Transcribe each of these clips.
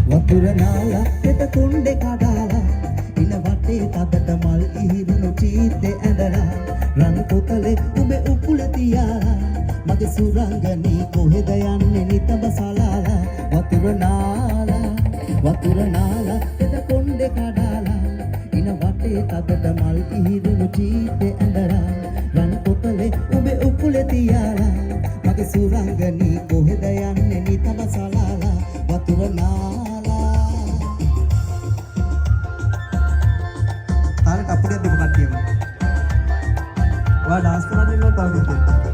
වතුර නාලා පෙත කුණ්ඩේ කඩාලා ඉන වටේ තදට මල් ඉහිරුණු චීත්තේ ඇඳලා රන් පොතලේ උඹේ උකුල තියාලා මගේ සුරංගනී කොහෙද යන්නේ නිතඹ සලාලා වතුර නාලා පෙත කුණ්ඩේ කඩාලා ඉන වටේ තදට මල් ඉහිරුණු චීත්තේ ඇඳලා රන් පොතලේ උඹේ උකුල තියාලා මගේ සුරංගනී කොහෙද යන්නේ නිතඹ සලාලා වතුර නාලා තාරට අපුඩියක් දෙප කට්ටියම ඔයා ඩාන්ස් කරන්න ඉන්නවා තව කිව්වොත්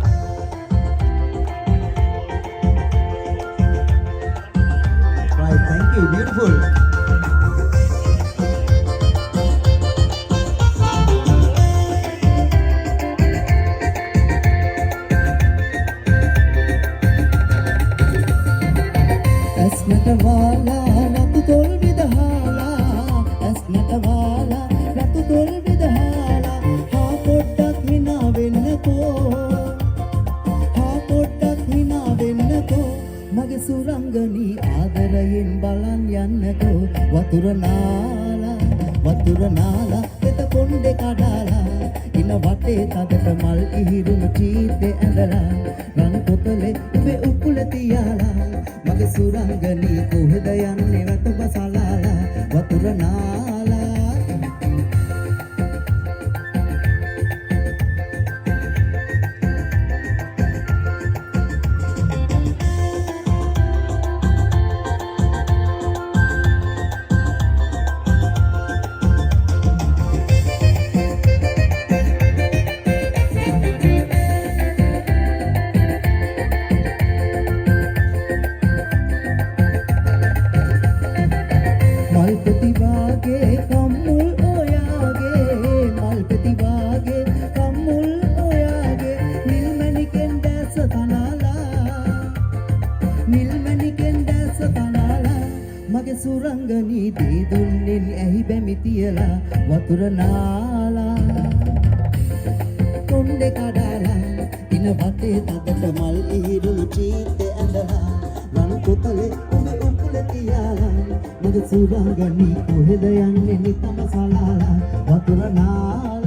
right thank you beautiful නටවාලා රතු තොල් විදහාලා ඇස් නටවාලා රතු තොල් විදහාලා හා පොඩ්ඩක් hina වෙන්නකෝ මගේ සුරංගනී ආදරයෙන් බලන් යන්නකෝ වතුර නාලා පෙත කොණ්ඩේ කඩාලා ඉන වටේ තදට මල් ඉහිරුණු චීත්තේ ඇඳලා රන් පොතලේ උඹේ උකුල තියාලා මගේ සුරංගනී කොහෙද යන්නේ රතබ සලාලා වතුර නාලා මගේ සුරංගනී දී දුන්නෙන් ඇහි බැමි තියලා වතුර නාලා කොණ්ඩේ කඩාලා ඉන වටේ තදට මල් ඉහිරුණු චීත්තේ ඇඳලා රන් කොතලේ උඹේ උකුල තියාලා මගේ සුරංගනී කොහෙද යන්නේ නිතම සලාලා වතුර නාලා